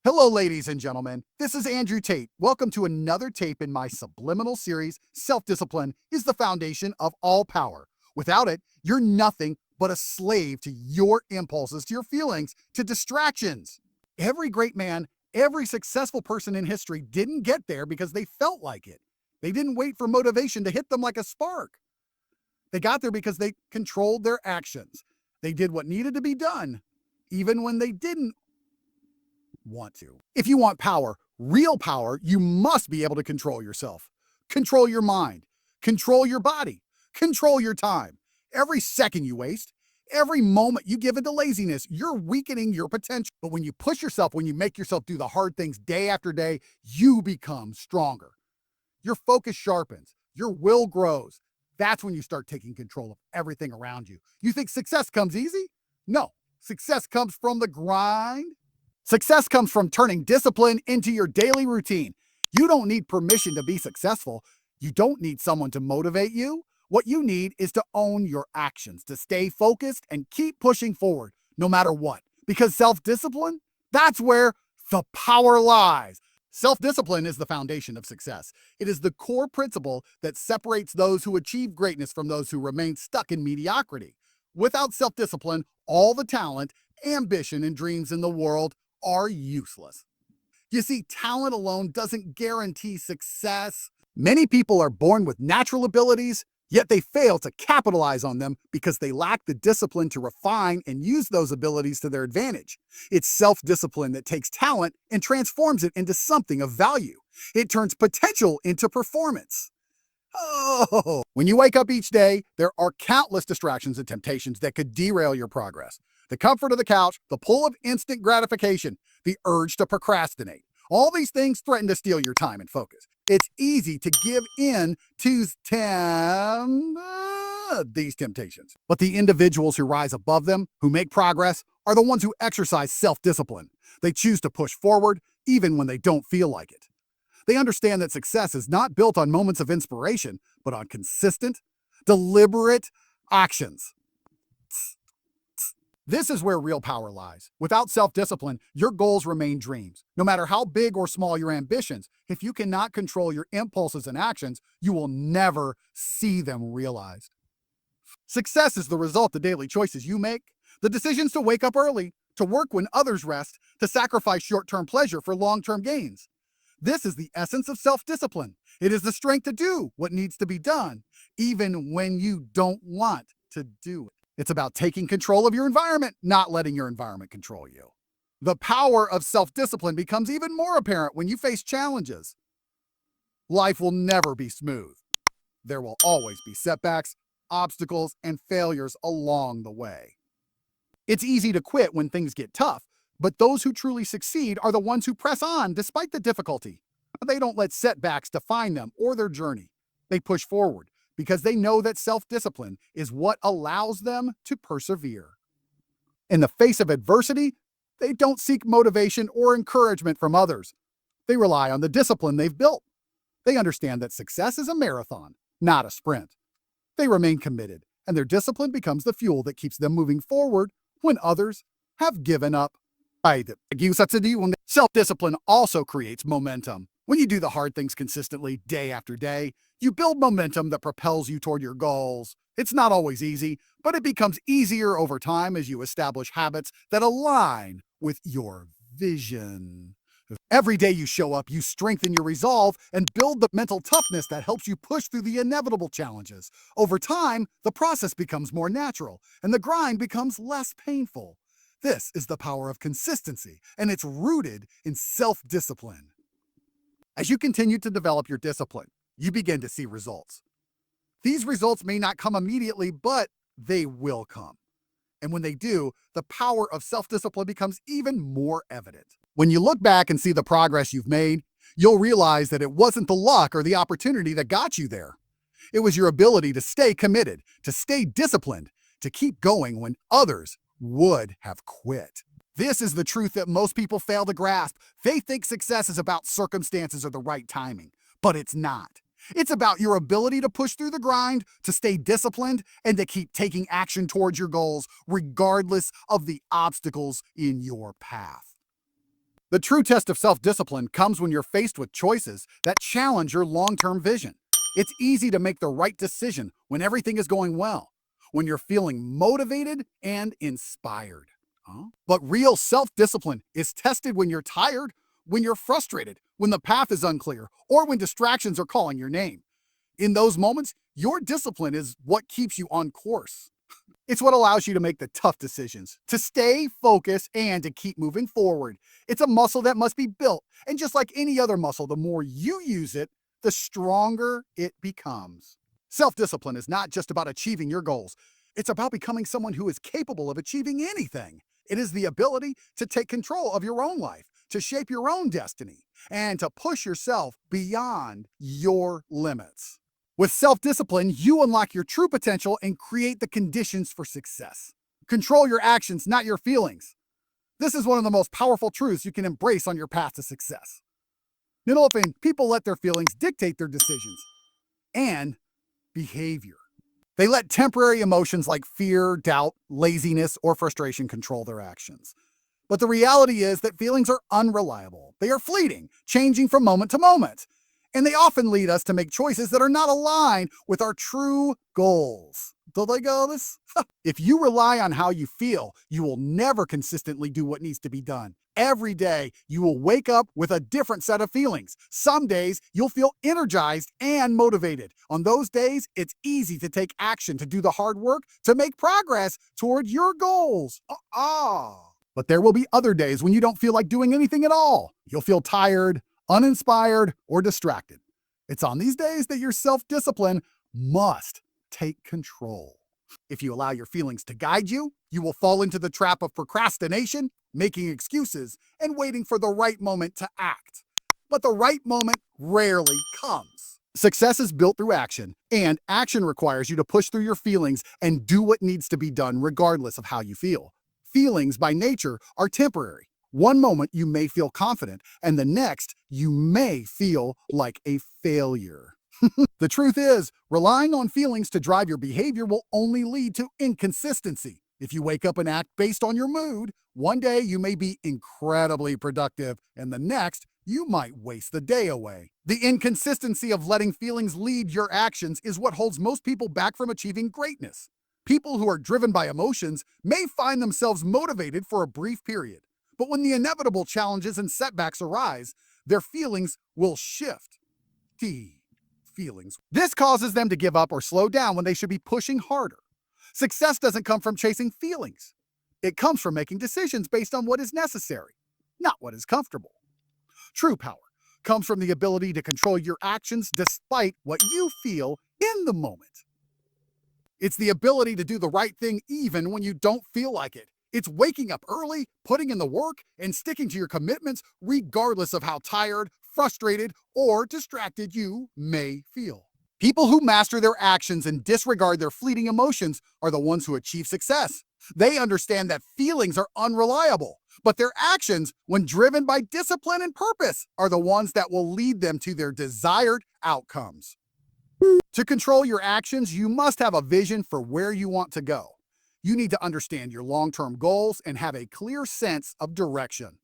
Hello, ladies and gentlemen. This is Andrew Tate. Welcome to another tape in my subliminal series, Self-Discipline is the Foundation of All Power. Without it, you're nothing but a slave to your impulses, to your feelings, to distractions. Every great man, every successful person in history didn't get there because they felt like it. They didn't wait for motivation to hit them like a spark. They got there because they controlled their actions. They did what needed to be done, even when they didn't want to. If you want power, real power, you must be able to control yourself. Control your mind, control your body, control your time. Every second you waste, every moment you give into laziness, you're weakening your potential. But when you push yourself, when you make yourself do the hard things day after day, you become stronger. Your focus sharpens, your will grows. That's when you start taking control of everything around you. You think success comes easy? No, success comes from the grind. Success comes from turning discipline into your daily routine. You don't need permission to be successful. You don't need someone to motivate you. What you need is to own your actions, to stay focused and keep pushing forward, no matter what. Because self-discipline, that's where the power lies. Self-discipline is the foundation of success. It is the core principle that separates those who achieve greatness from those who remain stuck in mediocrity. Without self-discipline, all the talent, ambition, and dreams in the world are useless. You see, talent alone doesn't guarantee success. Many people are born with natural abilities, yet they fail to capitalize on them because they lack the discipline to refine and use those abilities to their advantage. It's self-discipline that takes talent and transforms it into something of value. It turns potential into performance. Oh, when you wake up each day, there are countless distractions and temptations that could derail your progress. The comfort of the couch, the pull of instant gratification, the urge to procrastinate. All these things threaten to steal your time and focus. It's easy to give in to these temptations. But the individuals who rise above them, who make progress, are the ones who exercise self-discipline. They choose to push forward even when they don't feel like it. They understand that success is not built on moments of inspiration, but on consistent, deliberate actions. This is where real power lies. Without self-discipline, your goals remain dreams. No matter how big or small your ambitions, if you cannot control your impulses and actions, you will never see them realized. Success is the result of daily choices you make, the decisions to wake up early, to work when others rest, to sacrifice short-term pleasure for long-term gains. This is the essence of self-discipline. It is the strength to do what needs to be done, even when you don't want to do it. It's about taking control of your environment, not letting your environment control you. The power of self-discipline becomes even more apparent when you face challenges. Life will never be smooth. There will always be setbacks, obstacles, and failures along the way. It's easy to quit when things get tough, but those who truly succeed are the ones who press on despite the difficulty. They don't let setbacks define them or their journey. They push forward because they know that self-discipline is what allows them to persevere. In the face of adversity, they don't seek motivation or encouragement from others. They rely on the discipline they've built. They understand that success is a marathon, not a sprint. They remain committed, and their discipline becomes the fuel that keeps them moving forward when others have given up. Self-discipline also creates momentum. When you do the hard things consistently, day after day, you build momentum that propels you toward your goals. It's not always easy, but it becomes easier over time as you establish habits that align with your vision. Every day you show up, you strengthen your resolve and build the mental toughness that helps you push through the inevitable challenges. Over time, the process becomes more natural, and the grind becomes less painful. This is the power of consistency, and it's rooted in self-discipline. As you continue to develop your discipline, you begin to see results. These results may not come immediately, but they will come. And when they do, the power of self-discipline becomes even more evident. When you look back and see the progress you've made, you'll realize that it wasn't the luck or the opportunity that got you there. It was your ability to stay committed, to stay disciplined, to keep going when others would have quit. This is the truth that most people fail to grasp. They think success is about circumstances or the right timing, but it's not. It's about your ability to push through the grind, to stay disciplined, and to keep taking action towards your goals, regardless of the obstacles in your path. The true test of self-discipline comes when you're faced with choices that challenge your long-term vision. It's easy to make the right decision when everything is going well, when you're feeling motivated and inspired. Huh? But real self-discipline is tested when you're tired, when you're frustrated, when the path is unclear, or when distractions are calling your name. In those moments, your discipline is what keeps you on course. It's what allows you to make the tough decisions, to stay focused, and to keep moving forward. It's a muscle that must be built, and just like any other muscle, the more you use it, the stronger it becomes. Self-discipline is not just about achieving your goals. It's about becoming someone who is capable of achieving anything. It is the ability to take control of your own life, to shape your own destiny, and to push yourself beyond your limits. With self-discipline, you unlock your true potential and create the conditions for success. Control your actions, not your feelings. This is one of the most powerful truths you can embrace on your path to success. Often, people let their feelings dictate their decisions and behavior. They let temporary emotions like fear, doubt, laziness, or frustration control their actions. But the reality is that feelings are unreliable. They are fleeting, changing from moment to moment. And they often lead us to make choices that are not aligned with our true goals. Do they go this? If you rely on how you feel, you will never consistently do what needs to be done. Every day, you will wake up with a different set of feelings. Some days, you'll feel energized and motivated. On those days, it's easy to take action, to do the hard work, to make progress toward your goals. But there will be other days when you don't feel like doing anything at all. You'll feel tired, uninspired, or distracted. It's on these days that your self-discipline must take control. If you allow your feelings to guide you, you will fall into the trap of procrastination, making excuses, and waiting for the right moment to act. But the right moment rarely comes. Success is built through action, and action requires you to push through your feelings and do what needs to be done regardless of how you feel. Feelings, by nature, are temporary. One moment you may feel confident, and the next you may feel like a failure. The truth is, relying on feelings to drive your behavior will only lead to inconsistency. If you wake up and act based on your mood, one day you may be incredibly productive, and the next you might waste the day away. The inconsistency of letting feelings lead your actions is what holds most people back from achieving greatness. People who are driven by emotions may find themselves motivated for a brief period, but when the inevitable challenges and setbacks arise, their feelings will shift. Feelings. This causes them to give up or slow down when they should be pushing harder. Success doesn't come from chasing feelings. It comes from making decisions based on what is necessary, not what is comfortable. True power comes from the ability to control your actions despite what you feel in the moment. It's the ability to do the right thing even when you don't feel like it. It's waking up early, putting in the work, and sticking to your commitments regardless of how tired, frustrated, or distracted you may feel. People who master their actions and disregard their fleeting emotions are the ones who achieve success. They understand that feelings are unreliable, but their actions, when driven by discipline and purpose, are the ones that will lead them to their desired outcomes. To control your actions, you must have a vision for where you want to go. You need to understand your long-term goals and have a clear sense of direction.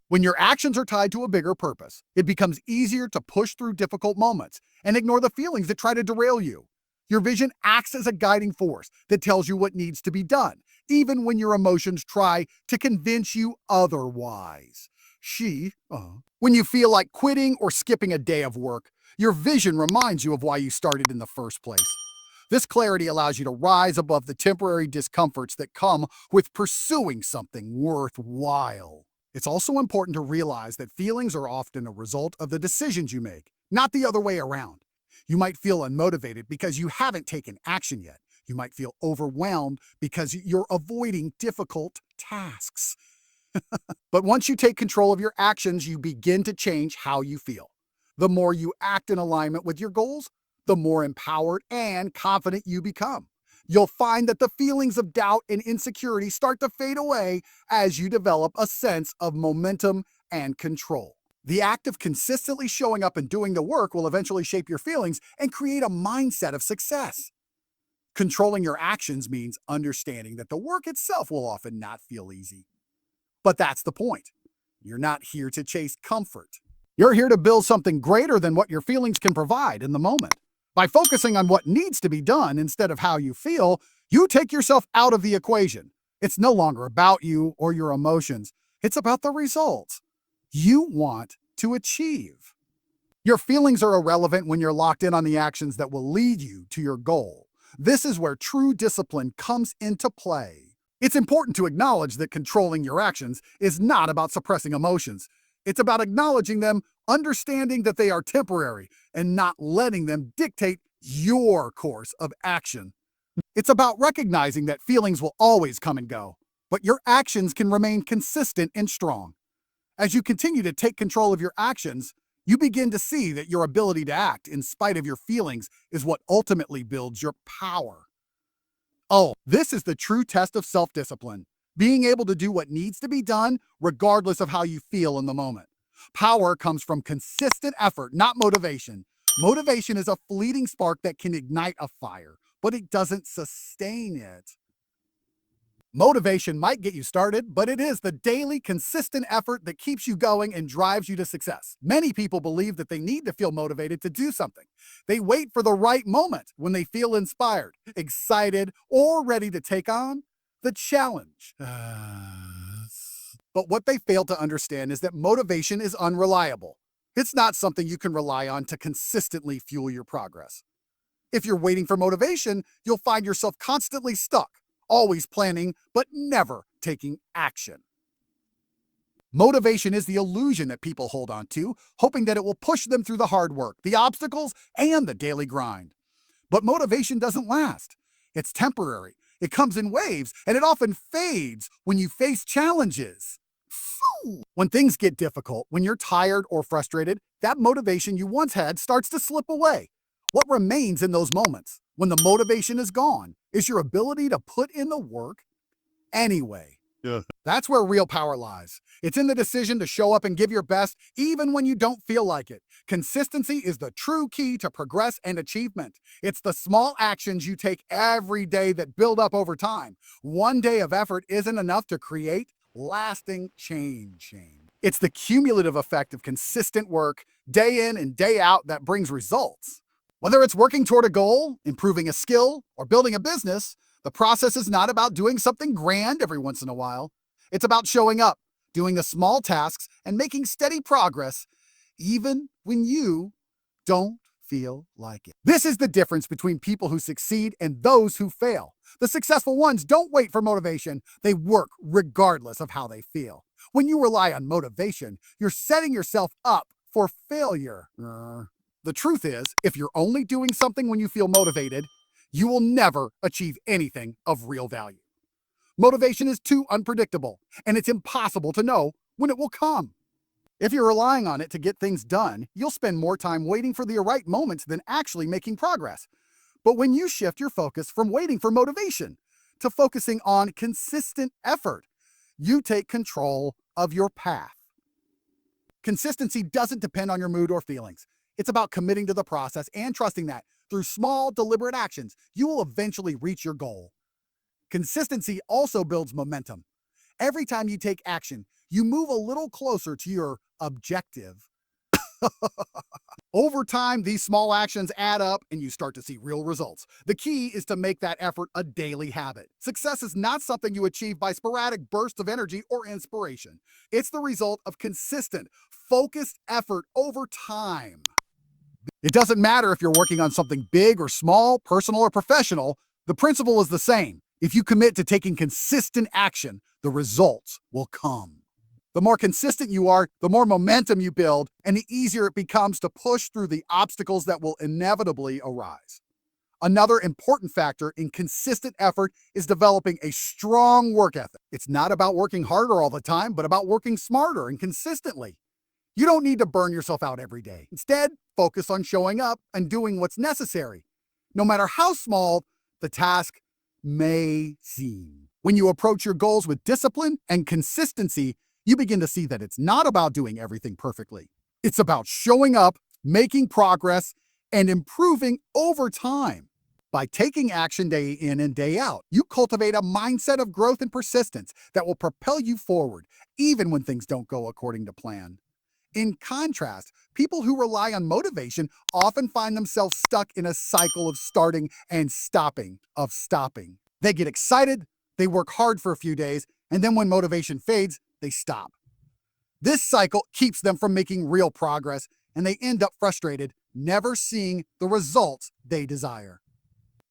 When your actions are tied to a bigger purpose, it becomes easier to push through difficult moments and ignore the feelings that try to derail you. Your vision acts as a guiding force that tells you what needs to be done, even when your emotions try to convince you otherwise. When you feel like quitting or skipping a day of work, your vision reminds you of why you started in the first place. This clarity allows you to rise above the temporary discomforts that come with pursuing something worthwhile. It's also important to realize that feelings are often a result of the decisions you make, not the other way around. You might feel unmotivated because you haven't taken action yet. You might feel overwhelmed because you're avoiding difficult tasks. But once you take control of your actions, you begin to change how you feel. The more you act in alignment with your goals, the more empowered and confident you become. You'll find that the feelings of doubt and insecurity start to fade away as you develop a sense of momentum and control. The act of consistently showing up and doing the work will eventually shape your feelings and create a mindset of success. Controlling your actions means understanding that the work itself will often not feel easy. But that's the point. You're not here to chase comfort. You're here to build something greater than what your feelings can provide in the moment. By focusing on what needs to be done instead of how you feel, you take yourself out of the equation. It's no longer about you or your emotions. It's about the results you want to achieve. Your feelings are irrelevant when you're locked in on the actions that will lead you to your goal. This is where true discipline comes into play. It's important to acknowledge that controlling your actions is not about suppressing emotions. It's about acknowledging them, understanding that they are temporary, and not letting them dictate your course of action. It's about recognizing that feelings will always come and go, but your actions can remain consistent and strong. As you continue to take control of your actions, you begin to see that your ability to act in spite of your feelings is what ultimately builds your power. Oh, this is the true test of self-discipline, being able to do what needs to be done regardless of how you feel in the moment. Power comes from consistent effort, not motivation. Motivation is a fleeting spark that can ignite a fire, but it doesn't sustain it. Motivation might get you started, but it is the daily, consistent effort that keeps you going and drives you to success. Many people believe that they need to feel motivated to do something. They wait for the right moment when they feel inspired, excited, or ready to take on the challenge. But what they fail to understand is that motivation is unreliable. It's not something you can rely on to consistently fuel your progress. If you're waiting for motivation, you'll find yourself constantly stuck, always planning, but never taking action. Motivation is the illusion that people hold on to, hoping that it will push them through the hard work, the obstacles, and the daily grind. But motivation doesn't last. It's temporary. It comes in waves, and it often fades when you face challenges. When things get difficult, when you're tired or frustrated, that motivation you once had starts to slip away. What remains in those moments, when the motivation is gone, is your ability to put in the work anyway. Yeah. That's where real power lies. It's in the decision to show up and give your best, even when you don't feel like it. Consistency is the true key to progress and achievement. It's the small actions you take every day that build up over time. One day of effort isn't enough to create lasting change. It's the cumulative effect of consistent work, day in and day out, that brings results. Whether it's working toward a goal, improving a skill, or building a business, the process is not about doing something grand every once in a while. It's about showing up, doing the small tasks, and making steady progress, even when you don't feel like it. This is the difference between people who succeed and those who fail. The successful ones don't wait for motivation. They work regardless of how they feel. When you rely on motivation, you're setting yourself up for failure. The truth is, if you're only doing something when you feel motivated, you will never achieve anything of real value. Motivation is too unpredictable, and it's impossible to know when it will come. If you're relying on it to get things done, you'll spend more time waiting for the right moments than actually making progress. But when you shift your focus from waiting for motivation to focusing on consistent effort, you take control of your path. Consistency doesn't depend on your mood or feelings. It's about committing to the process and trusting that, through small, deliberate actions, you will eventually reach your goal. Consistency also builds momentum. Every time you take action, you move a little closer to your objective. Over time, these small actions add up and you start to see real results. The key is to make that effort a daily habit. Success is not something you achieve by sporadic bursts of energy or inspiration. It's the result of consistent, focused effort over time. It doesn't matter if you're working on something big or small, personal or professional, the principle is the same. If you commit to taking consistent action, the results will come. The more consistent you are, the more momentum you build, and the easier it becomes to push through the obstacles that will inevitably arise. Another important factor in consistent effort is developing a strong work ethic. It's not about working harder all the time, but about working smarter and consistently. You don't need to burn yourself out every day. Instead, focus on showing up and doing what's necessary, no matter how small the task may seem. When you approach your goals with discipline and consistency, you begin to see that it's not about doing everything perfectly. It's about showing up, making progress, and improving over time. By taking action day in and day out, you cultivate a mindset of growth and persistence that will propel you forward, even when things don't go according to plan. In contrast, people who rely on motivation often find themselves stuck in a cycle of starting and stopping. They get excited, they work hard for a few days, and then when motivation fades, they stop. This cycle keeps them from making real progress, and they end up frustrated, never seeing the results they desire.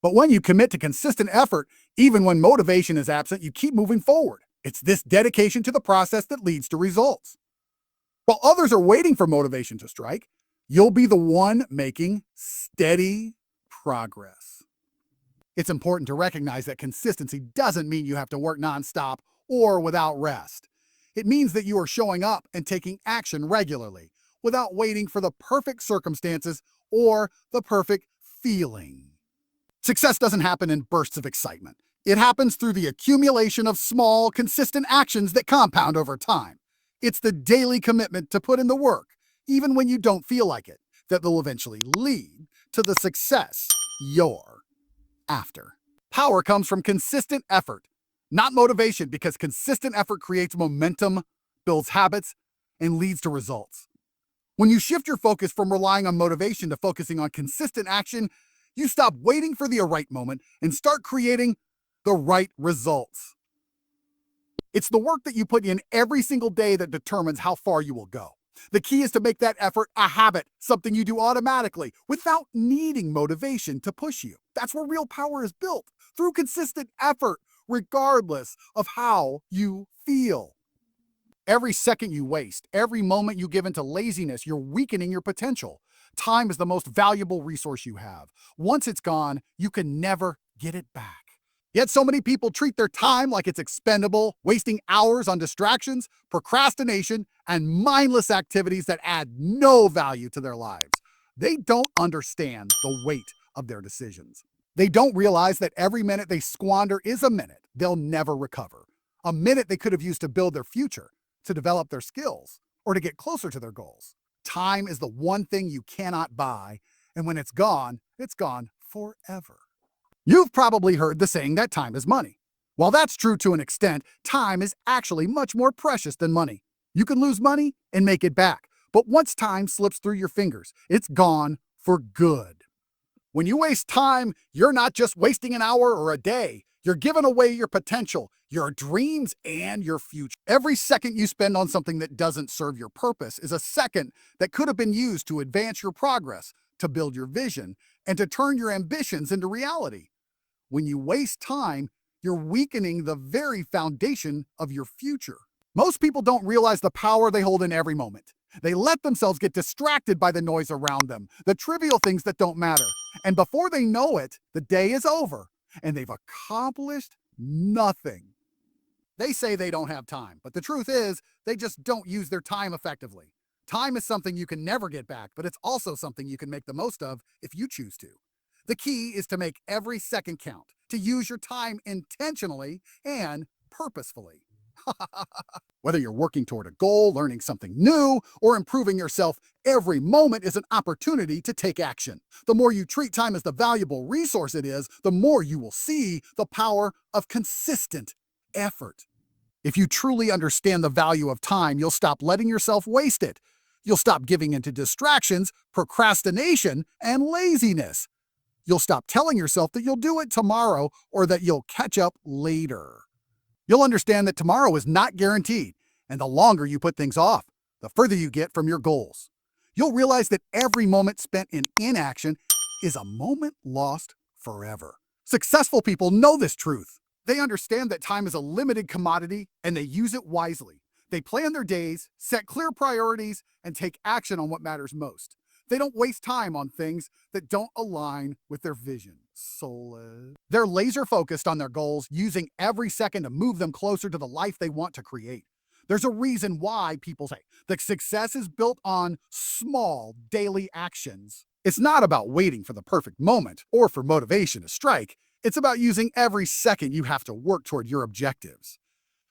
But when you commit to consistent effort, even when motivation is absent, you keep moving forward. It's this dedication to the process that leads to results. While others are waiting for motivation to strike, you'll be the one making steady progress. It's important to recognize that consistency doesn't mean you have to work nonstop or without rest. It means that you are showing up and taking action regularly, without waiting for the perfect circumstances or the perfect feeling. Success doesn't happen in bursts of excitement. It happens through the accumulation of small, consistent actions that compound over time. It's the daily commitment to put in the work, even when you don't feel like it, that will eventually lead to the success you're after. Power comes from consistent effort, not motivation, because consistent effort creates momentum, builds habits, and leads to results. When you shift your focus from relying on motivation to focusing on consistent action, you stop waiting for the right moment and start creating the right results. It's the work that you put in every single day that determines how far you will go. The key is to make that effort a habit, something you do automatically, without needing motivation to push you. That's where real power is built, through consistent effort, regardless of how you feel. Every second you waste, every moment you give into laziness, you're weakening your potential. Time is the most valuable resource you have. Once it's gone, you can never get it back. Yet so many people treat their time like it's expendable, wasting hours on distractions, procrastination, and mindless activities that add no value to their lives. They don't understand the weight of their decisions. They don't realize that every minute they squander is a minute they'll never recover. A minute they could have used to build their future, to develop their skills, or to get closer to their goals. Time is the one thing you cannot buy, and when it's gone forever. You've probably heard the saying that time is money. While that's true to an extent, time is actually much more precious than money. You can lose money and make it back, but once time slips through your fingers, it's gone for good. When you waste time, you're not just wasting an hour or a day. You're giving away your potential, your dreams, and your future. Every second you spend on something that doesn't serve your purpose is a second that could have been used to advance your progress, to build your vision, and to turn your ambitions into reality. When you waste time, you're weakening the very foundation of your future. Most people don't realize the power they hold in every moment. They let themselves get distracted by the noise around them, the trivial things that don't matter. And before they know it, the day is over, and they've accomplished nothing. They say they don't have time, but the truth is, they just don't use their time effectively. Time is something you can never get back, but it's also something you can make the most of if you choose to. The key is to make every second count, to use your time intentionally and purposefully. Whether you're working toward a goal, learning something new, or improving yourself, every moment is an opportunity to take action. The more you treat time as the valuable resource it is, the more you will see the power of consistent effort. If you truly understand the value of time, you'll stop letting yourself waste it. You'll stop giving into distractions, procrastination, and laziness. You'll stop telling yourself that you'll do it tomorrow or that you'll catch up later. You'll understand that tomorrow is not guaranteed, and the longer you put things off, the further you get from your goals. You'll realize that every moment spent in inaction is a moment lost forever. Successful people know this truth. They understand that time is a limited commodity, and they use it wisely. They plan their days, set clear priorities, and take action on what matters most. They don't waste time on things that don't align with their vision. They're laser focused on their goals, using every second to move them closer to the life they want to create. There's a reason why people say that success is built on small daily actions. It's not about waiting for the perfect moment or for motivation to strike. It's about using every second you have to work toward your objectives.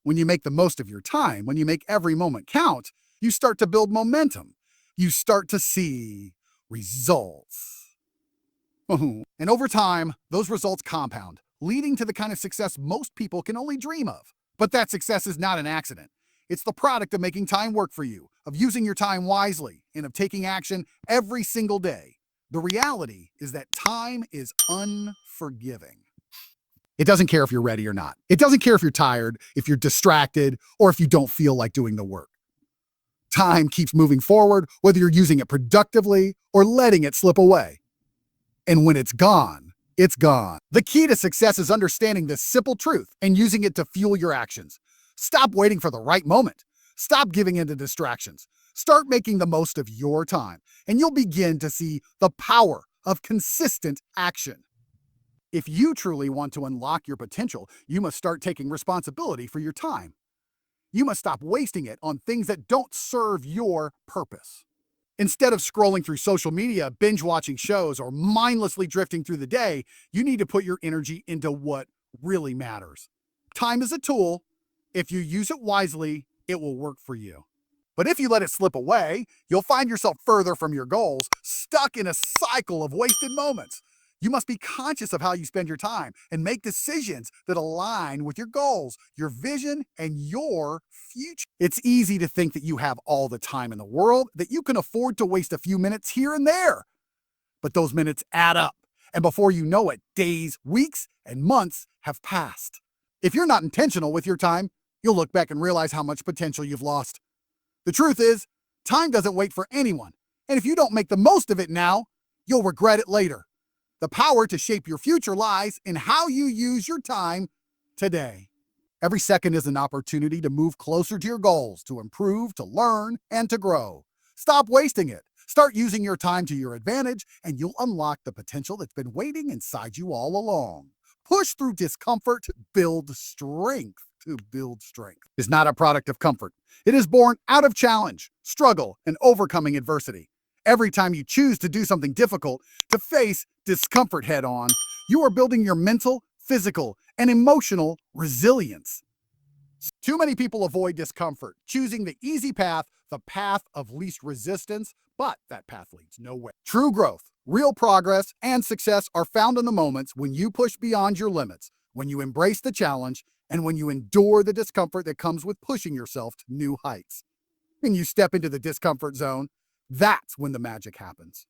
When you make the most of your time, when you make every moment count, you start to build momentum. You start to see results. And over time, those results compound, leading to the kind of success most people can only dream of. But that success is not an accident. It's the product of making time work for you, of using your time wisely, and of taking action every single day. The reality is that time is unforgiving. It doesn't care if you're ready or not. It doesn't care if you're tired, if you're distracted, or if you don't feel like doing the work. Time keeps moving forward, whether you're using it productively or letting it slip away. And when it's gone, it's gone. The key to success is understanding this simple truth and using it to fuel your actions. Stop waiting for the right moment. Stop giving in to distractions. Start making the most of your time, and you'll begin to see the power of consistent action. If you truly want to unlock your potential, you must start taking responsibility for your time. You must stop wasting it on things that don't serve your purpose. Instead of scrolling through social media, binge watching shows, or mindlessly drifting through the day, you need to put your energy into what really matters. Time is a tool. If you use it wisely, it will work for you. But if you let it slip away, you'll find yourself further from your goals, stuck in a cycle of wasted moments. You must be conscious of how you spend your time and make decisions that align with your goals, your vision, and your future. It's easy to think that you have all the time in the world, that you can afford to waste a few minutes here and there. But those minutes add up, and before you know it, days, weeks, and months have passed. If you're not intentional with your time, you'll look back and realize how much potential you've lost. The truth is, time doesn't wait for anyone, and if you don't make the most of it now, you'll regret it later. The power to shape your future lies in how you use your time today. Every second is an opportunity to move closer to your goals, to improve, to learn, and to grow. Stop wasting it. Start using your time to your advantage, and you'll unlock the potential that's been waiting inside you all along. Push through discomfort, build strength. To build strength is not a product of comfort. It is born out of challenge, struggle, and overcoming adversity. Every time you choose to do something difficult, to face discomfort head on, you are building your mental, physical, and emotional resilience. Too many people avoid discomfort, choosing the easy path, the path of least resistance, but that path leads nowhere. True growth, real progress, and success are found in the moments when you push beyond your limits, when you embrace the challenge, and when you endure the discomfort that comes with pushing yourself to new heights. When you step into the discomfort zone, that's when the magic happens.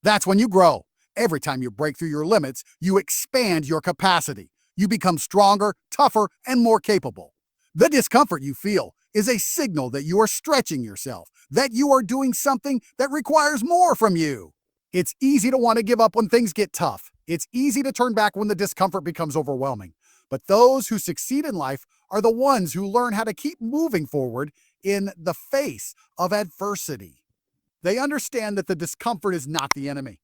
That's when you grow. Every time you break through your limits, you expand your capacity. You become stronger, tougher, and more capable. The discomfort you feel is a signal that you are stretching yourself, that you are doing something that requires more from you. It's easy to want to give up when things get tough. It's easy to turn back when the discomfort becomes overwhelming. But those who succeed in life are the ones who learn how to keep moving forward in the face of adversity. They understand that the discomfort is not the enemy.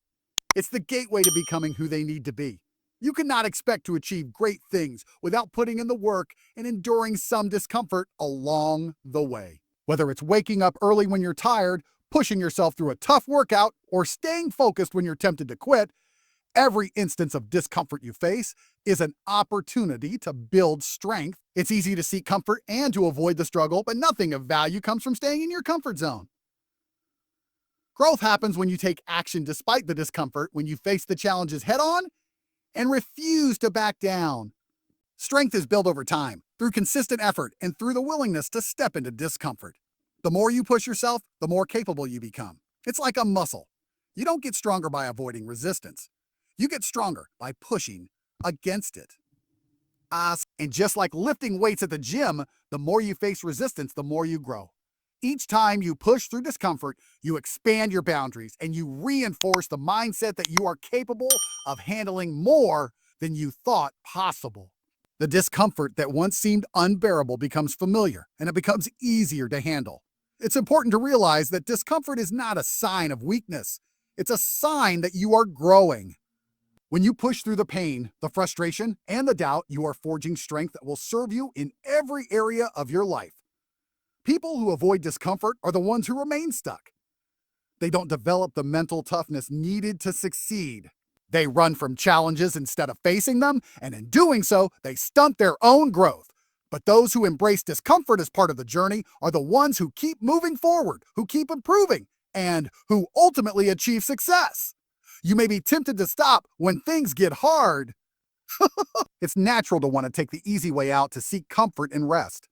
It's the gateway to becoming who they need to be. You cannot expect to achieve great things without putting in the work and enduring some discomfort along the way. Whether it's waking up early when you're tired, pushing yourself through a tough workout, or staying focused when you're tempted to quit, every instance of discomfort you face is an opportunity to build strength. It's easy to seek comfort and to avoid the struggle, but nothing of value comes from staying in your comfort zone. Growth happens when you take action despite the discomfort, when you face the challenges head on and refuse to back down. Strength is built over time, through consistent effort and through the willingness to step into discomfort. The more you push yourself, the more capable you become. It's like a muscle. You don't get stronger by avoiding resistance. You get stronger by pushing against it. And just like lifting weights at the gym, the more you face resistance, the more you grow. Each time you push through discomfort, you expand your boundaries and you reinforce the mindset that you are capable of handling more than you thought possible. The discomfort that once seemed unbearable becomes familiar and it becomes easier to handle. It's important to realize that discomfort is not a sign of weakness. It's a sign that you are growing. When you push through the pain, the frustration, and the doubt, you are forging strength that will serve you in every area of your life. People who avoid discomfort are the ones who remain stuck. They don't develop the mental toughness needed to succeed. They run from challenges instead of facing them, and in doing so, they stunt their own growth. But those who embrace discomfort as part of the journey are the ones who keep moving forward, who keep improving, and who ultimately achieve success. You may be tempted to stop when things get hard. It's natural to want to take the easy way out to seek comfort and rest.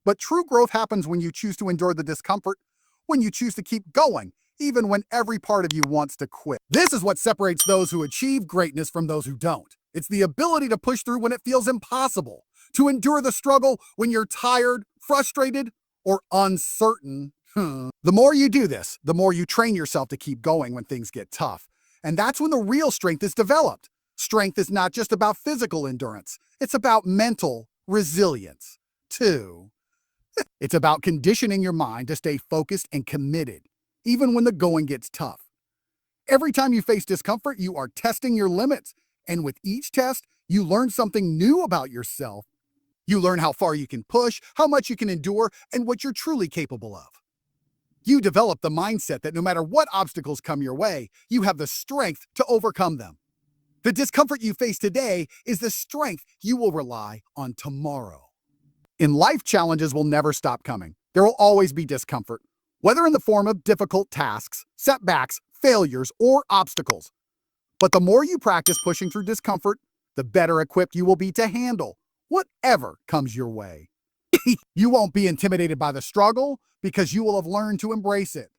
But true growth happens when you choose to endure the discomfort, when you choose to keep going, even when every part of you wants to quit. This is what separates those who achieve greatness from those who don't. It's the ability to push through when it feels impossible, to endure the struggle when you're tired, frustrated, or uncertain. The more you do this, the more you train yourself to keep going when things get tough. And that's when the real strength is developed. Strength is not just about physical endurance. It's about mental resilience, too. It's about conditioning your mind to stay focused and committed, even when the going gets tough. Every time you face discomfort, you are testing your limits. And with each test, you learn something new about yourself. You learn how far you can push, how much you can endure, and what you're truly capable of. You develop the mindset that no matter what obstacles come your way, you have the strength to overcome them. The discomfort you face today is the strength you will rely on tomorrow. In life, challenges will never stop coming. There will always be discomfort, whether in the form of difficult tasks, setbacks, failures, or obstacles. But the more you practice pushing through discomfort, the better equipped you will be to handle whatever comes your way. You won't be intimidated by the struggle because you will have learned to embrace it.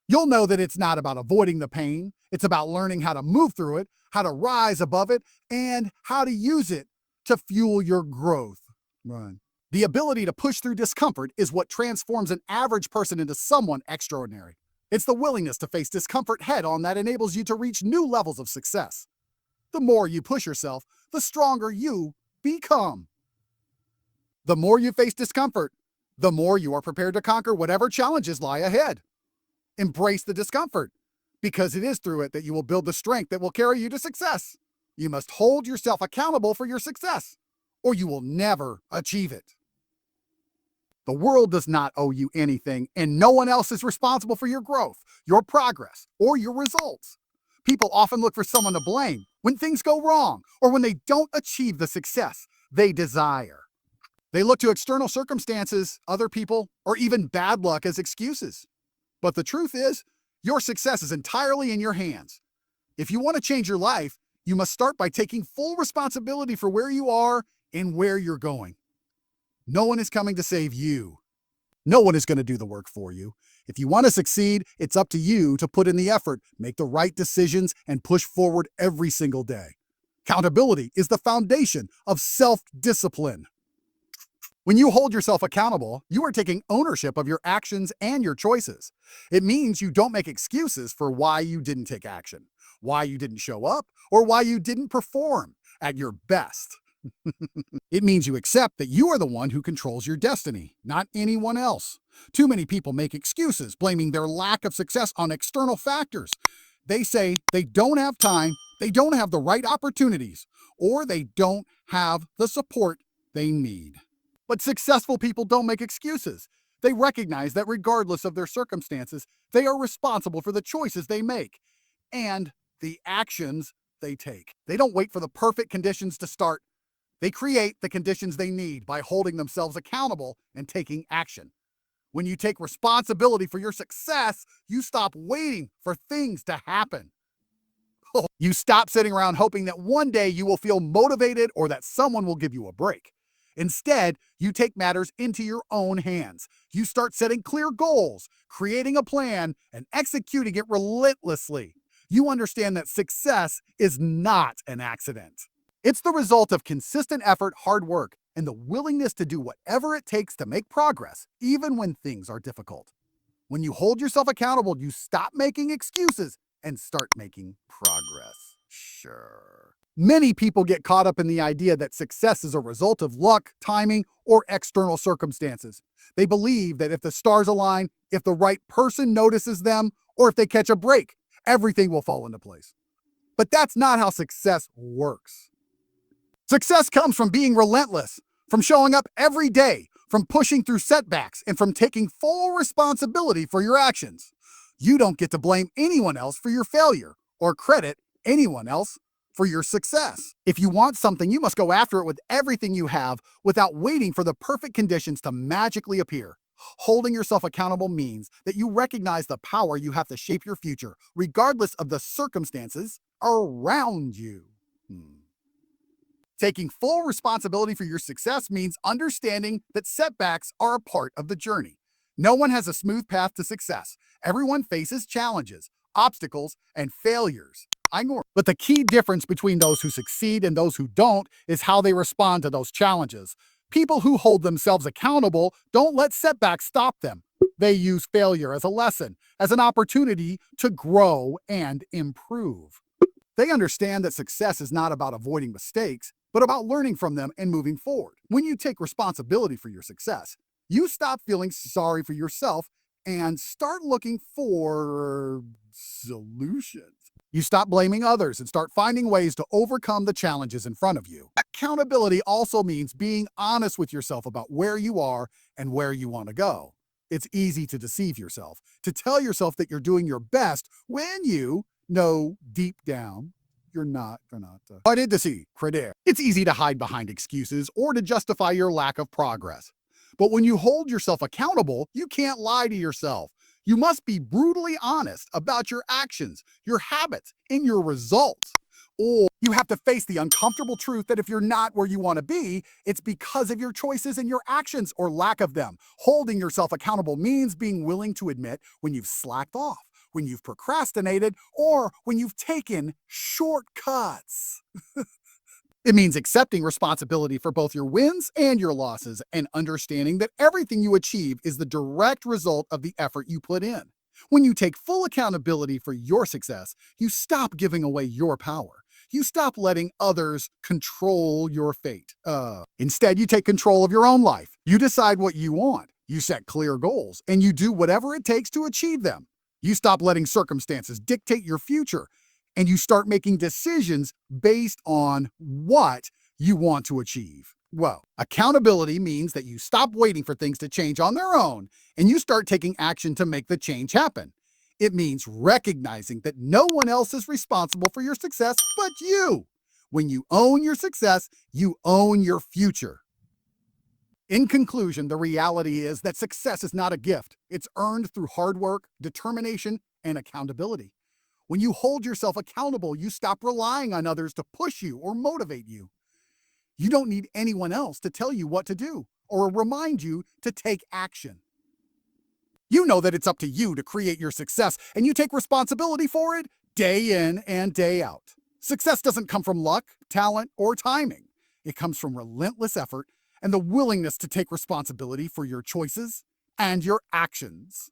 You'll know that it's not about avoiding the pain. It's about learning how to move through it, how to rise above it, and how to use it to fuel your growth. Right. The ability to push through discomfort is what transforms an average person into someone extraordinary. It's the willingness to face discomfort head-on that enables you to reach new levels of success. The more you push yourself, the stronger you become. The more you face discomfort, the more you are prepared to conquer whatever challenges lie ahead. Embrace the discomfort, because it is through it that you will build the strength that will carry you to success. You must hold yourself accountable for your success, or you will never achieve it. The world does not owe you anything, and no one else is responsible for your growth, your progress, or your results. People often look for someone to blame when things go wrong or when they don't achieve the success they desire. They look to external circumstances, other people, or even bad luck as excuses. But the truth is, your success is entirely in your hands. If you want to change your life, you must start by taking full responsibility for where you are and where you're going. No one is coming to save you. No one is going to do the work for you. If you want to succeed, it's up to you to put in the effort, make the right decisions, and push forward every single day. Accountability is the foundation of self-discipline. When you hold yourself accountable, you are taking ownership of your actions and your choices. It means you don't make excuses for why you didn't take action, why you didn't show up, or why you didn't perform at your best. It means you accept that you are the one who controls your destiny, not anyone else. Too many people make excuses, blaming their lack of success on external factors. They say they don't have time, they don't have the right opportunities, or they don't have the support they need. But successful people don't make excuses. They recognize that regardless of their circumstances, they are responsible for the choices they make and the actions they take. They don't wait for the perfect conditions to start. They create the conditions they need by holding themselves accountable and taking action. When you take responsibility for your success, you stop waiting for things to happen. You stop sitting around hoping that one day you will feel motivated or that someone will give you a break. Instead, you take matters into your own hands. You start setting clear goals, creating a plan, and executing it relentlessly. You understand that success is not an accident. It's the result of consistent effort, hard work, and the willingness to do whatever it takes to make progress, even when things are difficult. When you hold yourself accountable, you stop making excuses and start making progress. Sure. Many people get caught up in the idea that success is a result of luck, timing, or external circumstances. They believe that if the stars align, if the right person notices them, or if they catch a break, everything will fall into place. But that's not how success works. Success comes from being relentless, from showing up every day, from pushing through setbacks, and from taking full responsibility for your actions. You don't get to blame anyone else for your failure or credit anyone else for your success. If you want something, you must go after it with everything you have without waiting for the perfect conditions to magically appear. Holding yourself accountable means that you recognize the power you have to shape your future, regardless of the circumstances around you. Taking full responsibility for your success means understanding that setbacks are a part of the journey. No one has a smooth path to success. Everyone faces challenges, obstacles, and failures. But the key difference between those who succeed and those who don't is how they respond to those challenges. People who hold themselves accountable don't let setbacks stop them. They use failure as a lesson, as an opportunity to grow and improve. They understand that success is not about avoiding mistakes, but about learning from them and moving forward. When you take responsibility for your success, you stop feeling sorry for yourself and start looking for solutions. You stop blaming others and start finding ways to overcome the challenges in front of you. Accountability also means being honest with yourself about where you are and where you want to go. It's easy to deceive yourself, to tell yourself that you're doing your best when you know deep down you're not. It's easy to hide behind excuses or to justify your lack of progress. But when you hold yourself accountable, you can't lie to yourself. You must be brutally honest about your actions, your habits, and your results. Or you have to face the uncomfortable truth that if you're not where you want to be, it's because of your choices and your actions or lack of them. Holding yourself accountable means being willing to admit when you've slacked off, when you've procrastinated, or when you've taken shortcuts. It means accepting responsibility for both your wins and your losses and understanding that everything you achieve is the direct result of the effort you put in. When you take full accountability for your success, you stop giving away your power. You stop letting others control your fate. Instead, you take control of your own life. You decide what you want. You set clear goals, and you do whatever it takes to achieve them. You stop letting circumstances dictate your future, and you start making decisions based on what you want to achieve. Well, accountability means that you stop waiting for things to change on their own, and you start taking action to make the change happen. It means recognizing that no one else is responsible for your success but you. When you own your success, you own your future. In conclusion, the reality is that success is not a gift. It's earned through hard work, determination, and accountability. When you hold yourself accountable, you stop relying on others to push you or motivate you. You don't need anyone else to tell you what to do or remind you to take action. You know that it's up to you to create your success, and you take responsibility for it day in and day out. Success doesn't come from luck, talent, or timing. It comes from relentless effort and the willingness to take responsibility for your choices and your actions.